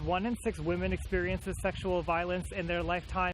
1 in 6 women experiences sexual violence in their lifetime.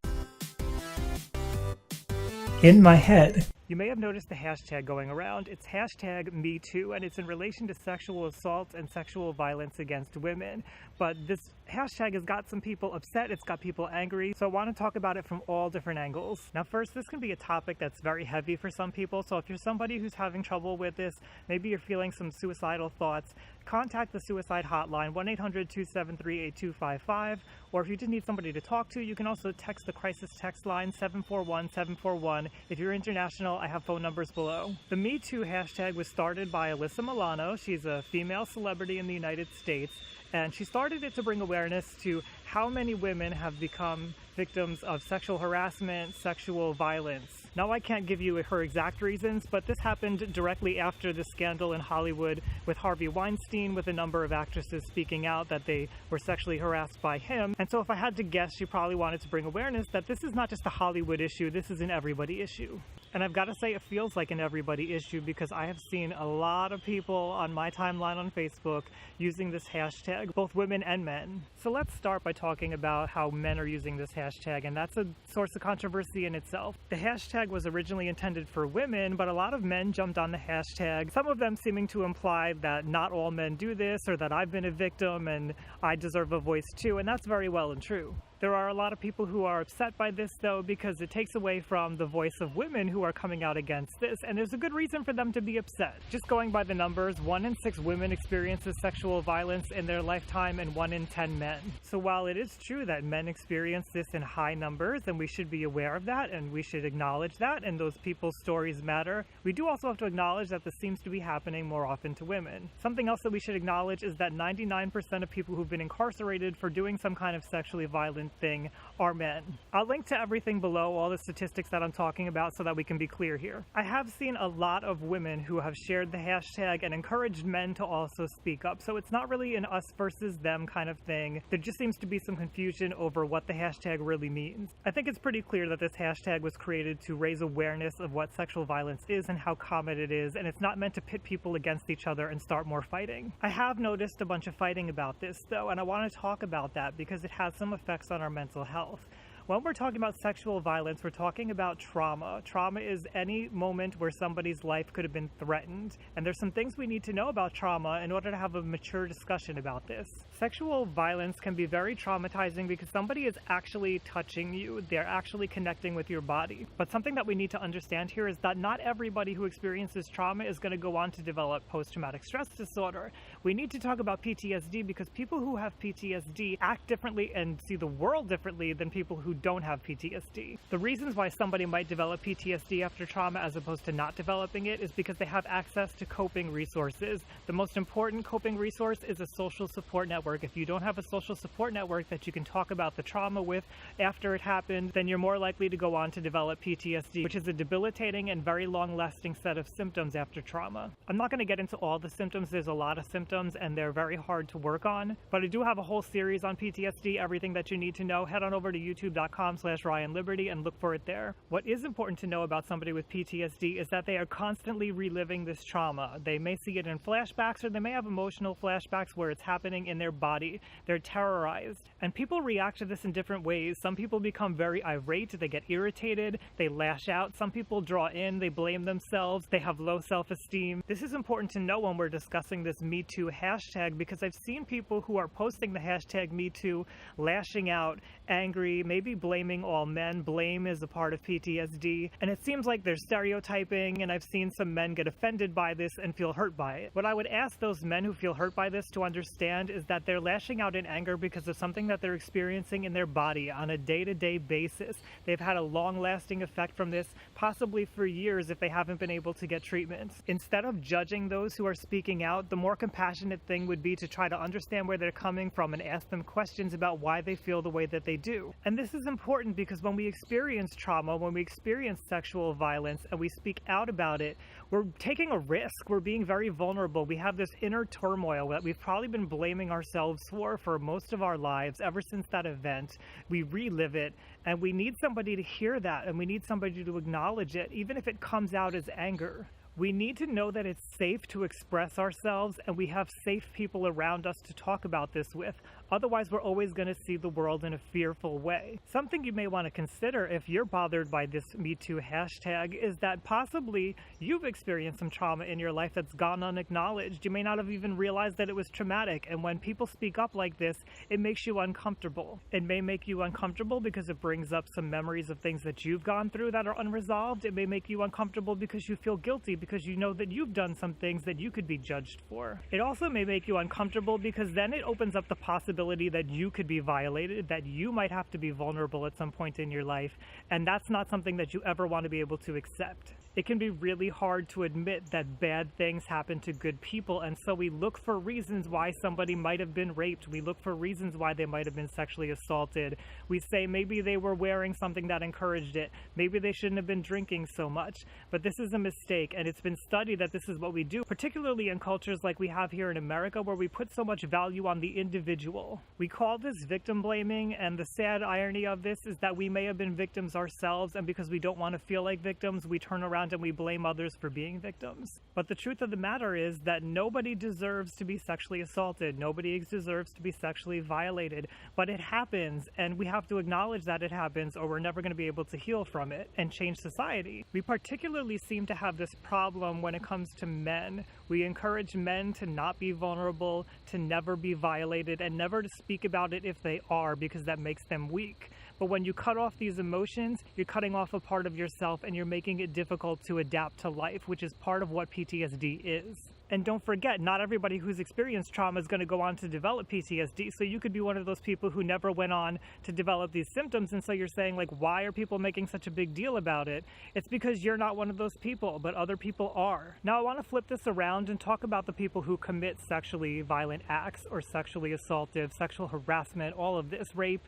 In my head. You may have noticed the hashtag going around. It's hashtag #MeToo, and it's in relation to sexual assault and sexual violence against women. But this hashtag has got some people upset, it's got people angry, so I want to talk about it from all different angles. Now first, this can be a topic that's very heavy for some people, so if you're somebody who's having trouble with this, maybe you're feeling some suicidal thoughts, contact the suicide hotline, 1-800-273-8255, or if you just need somebody to talk to, you can also text the crisis text line 741-741. If you're international, I have phone numbers below. The Me Too hashtag was started by ALYSSA Milano. She's a female celebrity in the United States, and she started it to bring awareness to how many women have become victims of sexual harassment, sexual violence. Now, I can't give you her exact reasons, but this happened directly after the scandal in Hollywood with Harvey Weinstein, with a number of actresses speaking out that they were sexually harassed by him. And so if I had to guess, she probably wanted to bring awareness that this is not just a Hollywood issue, this is an everybody issue. And I've got to say, it feels like an everybody issue because I have seen a lot of people on my timeline on Facebook using this hashtag, both women and men. So let's start by talking about how men are using this hashtag, and that's a source of controversy in itself. The hashtag was originally intended for women, but a lot of men jumped on the hashtag, some of them seeming to imply that not all men do this, or that I've been a victim and I deserve a voice too, and that's very well and true. There are a lot of people who are upset by this, though, because it takes away from the voice of women who are coming out against this, and there's a good reason for them to be upset. Just going by the numbers, 1 in 6 women experiences sexual violence in their lifetime, and 1 in 10 men. So while it is true that men experience this in high numbers, and we should be aware of that, and we should acknowledge that, and those people's stories matter, we do also have to acknowledge that this seems to be happening more often to women. Something else that we should acknowledge is that 99% of people who've been incarcerated for doing some kind of sexually violent thing are men. I'll link to everything below, all the statistics that I'm talking about, so that we can be clear here. I have seen a lot of women who have shared the hashtag and encouraged men to also speak up, so it's not really an us versus them kind of thing. There just seems to be some confusion over what the hashtag really means. I think it's pretty clear that this hashtag was created to raise awareness of what sexual violence is and how common it is, and it's not meant to pit people against each other and start more fighting. I have noticed a bunch of fighting about this, though, and I want to talk about that because it has some effects on our mental health. When we're talking about sexual violence, we're talking about trauma. Trauma is any moment where somebody's life could have been threatened. And there's some things we need to know about trauma in order to have a mature discussion about this. Sexual violence can be very traumatizing because somebody is actually touching you. They're actually connecting with your body. But something that we need to understand here is that not everybody who experiences trauma is going to go on to develop post-traumatic stress disorder. We need to talk about PTSD because people who have PTSD act differently and see the world differently than people who don't have PTSD. The reasons why somebody might develop PTSD after trauma as opposed to not developing it is because they have access to coping resources. The most important coping resource is a social support network. If you don't have a social support network that you can talk about the trauma with after it happened, then you're more likely to go on to develop PTSD, which is a debilitating and very long-lasting set of symptoms after trauma. I'm not going to get into all the symptoms. There's a lot of symptoms and they're very hard to work on, but I do have a whole series on PTSD, everything that you need to know. Head on over to youtube.com/RyanLiberty and look for it there. What is important to know about somebody with PTSD is that they are constantly reliving this trauma. They may see it in flashbacks, or they may have emotional flashbacks where it's happening in their body. They're terrorized. And people react to this in different ways. Some people become very irate, they get irritated, they lash out. Some people draw in, they blame themselves, they have low self-esteem. This is important to know when we're discussing this Me Too hashtag, because I've seen people who are posting the hashtag Me Too lashing out, angry, maybe blaming all men. Blame is a part of PTSD, and it seems like they're stereotyping, and I've seen some men get offended by this and feel hurt by it. What I would ask those men who feel hurt by this to understand is that they're lashing out in anger because of something that they're experiencing in their body on a day-to-day basis. They've had a long-lasting effect from this, possibly for years if they haven't been able to get treatment. Instead of judging those who are speaking out, the more compassionate thing would be to try to understand where they're coming from and ask them questions about why they feel the way that they do. And this is important because when we experience trauma, when we experience sexual violence and we speak out about it, we're taking a risk. We're being very vulnerable. We have this inner turmoil that we've probably been blaming ourselves for most of our lives ever since that event. We relive it, and we need somebody to hear that, and we need somebody to acknowledge it, even if it comes out as anger. We need to know that it's safe to express ourselves, and we have safe people around us to talk about this with. Otherwise, we're always going to see the world in a fearful way. Something you may want to consider if you're bothered by this Me Too hashtag is that possibly you've experienced some trauma in your life that's gone unacknowledged. You may not have even realized that it was traumatic, and when people speak up like this, it makes you uncomfortable. It may make you uncomfortable because it brings up some memories of things that you've gone through that are unresolved. It may make you uncomfortable because you feel guilty because you know that you've done some things that you could be judged for. It also may make you uncomfortable because then it opens up the possibility that you could be violated, that you might have to be vulnerable at some point in your life, and that's not something that you ever want to be able to accept. It can be really hard to admit that bad things happen to good people, and so we look for reasons why somebody might have been raped. We look for reasons why they might have been sexually assaulted. We say maybe they were wearing something that encouraged it. Maybe they shouldn't have been drinking so much. But this is a mistake, and it's been studied that this is what we do, particularly in cultures like we have here in America, where we put so much value on the individual. We call this victim blaming, and the sad irony of this is that we may have been victims ourselves, and because we don't want to feel like victims, we turn around and we blame others for being victims. But the truth of the matter is that nobody deserves to be sexually assaulted. Nobody deserves to be sexually violated. But it happens, and we have to acknowledge that it happens, or we're never going to be able to heal from it and change society. We particularly seem to have this problem when it comes to men. We encourage men to not be vulnerable, to never be violated, and never to speak about it if they are, because that makes them weak. But when you cut off these emotions, you're cutting off a part of yourself, and you're making it difficult to adapt to life, which is part of what PTSD is. And don't forget, not everybody who's experienced trauma is going to go on to develop PTSD, so you could be one of those people who never went on to develop these symptoms, and so you're saying, like, why are people making such a big deal about it? It's because you're not one of those people, but other people are. Now, I want to flip this around and talk about the people who commit sexually violent acts, or sexually assaultive, sexual harassment, all of this, rape.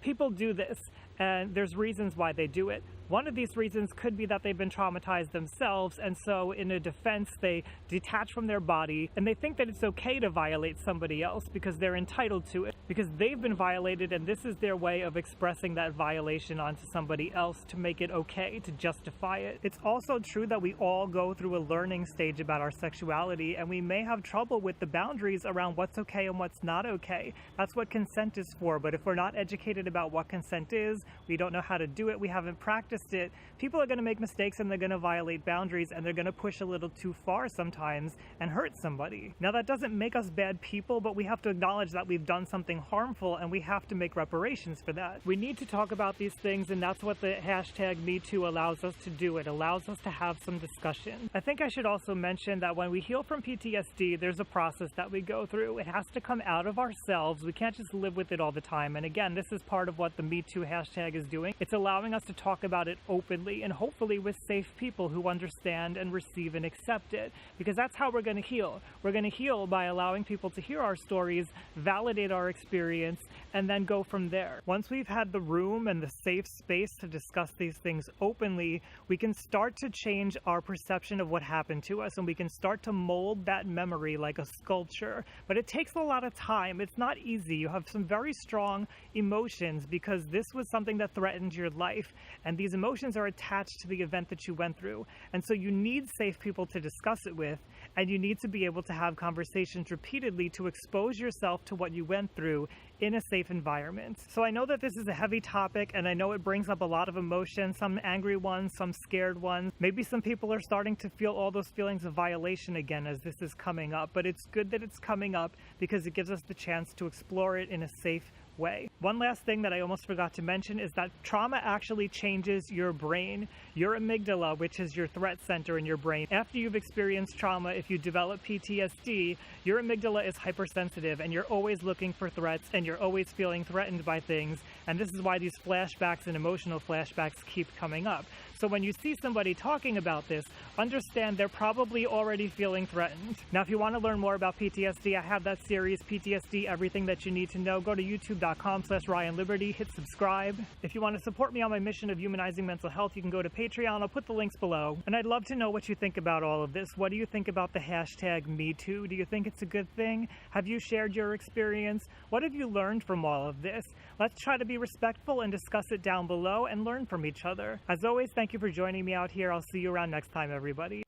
People do this, and there's reasons why they do it. One of these reasons could be that they've been traumatized themselves, and so in a defense, they detach from their body, and they think that it's okay to violate somebody else because they're entitled to it, because they've been violated, and this is their way of expressing that violation onto somebody else to make it okay, to justify it. It's also true that we all go through a learning stage about our sexuality, and we may have trouble with the boundaries around what's okay and what's not okay. That's what consent is for, but if we're not educated about what consent is, we don't know how to do it, we haven't practiced it, people are going to make mistakes, and they're going to violate boundaries, and they're going to push a little too far sometimes and hurt somebody. Now, that doesn't make us bad people, but we have to acknowledge that we've done something harmful, and we have to make reparations for that. We need to talk about these things, and that's what the hashtag #MeToo allows us to do. It allows us to have some discussion. I think I should also mention that when we heal from PTSD, there's a process that we go through. It has to come out of ourselves. We can't just live with it all the time. And again, this is part of what the #MeToo hashtag is doing. It's allowing us to talk about it openly, and hopefully with safe people who understand and receive and accept it, because that's how we're going to heal. We're going to heal by allowing people to hear our stories, validate our experience, and then go from there. Once we've had the room and the safe space to discuss these things openly, we can start to change our perception of what happened to us, and we can start to mold that memory like a sculpture. But it takes a lot of time. It's not easy. You have some very strong emotions because this was something that threatened your life, and these emotions are attached to the event that you went through. And so you need safe people to discuss it with, and you need to be able to have conversations repeatedly to expose yourself to what you went through in a safe environment. So I know that this is a heavy topic, and I know it brings up a lot of emotions, some angry ones, some scared ones. Maybe some people are starting to feel all those feelings of violation again as this is coming up, but it's good that it's coming up because it gives us the chance to explore it in a safe way. One last thing that I almost forgot to mention is that trauma actually changes your brain. Your amygdala, which is your threat center in your brain, after you've experienced trauma, if you develop PTSD, your amygdala is hypersensitive, and you're always looking for threats, and you're always feeling threatened by things, and this is why these flashbacks and emotional flashbacks keep coming up. So when you see somebody talking about this, understand they're probably already feeling threatened. Now, if you want to learn more about PTSD, I have that series, PTSD, Everything That You Need to Know. Go to youtube.com/RyanLiberty, hit subscribe. If you want to support me on my mission of humanizing mental health, you can go to Patreon. I'll put the links below. And I'd love to know what you think about all of this. What do you think about the hashtag #MeToo? Do you think it's a good thing? Have you shared your experience? What have you learned from all of this? Let's try to be respectful and discuss it down below and learn from each other. As always, thank you for joining me out here. I'll see you around next time, everybody.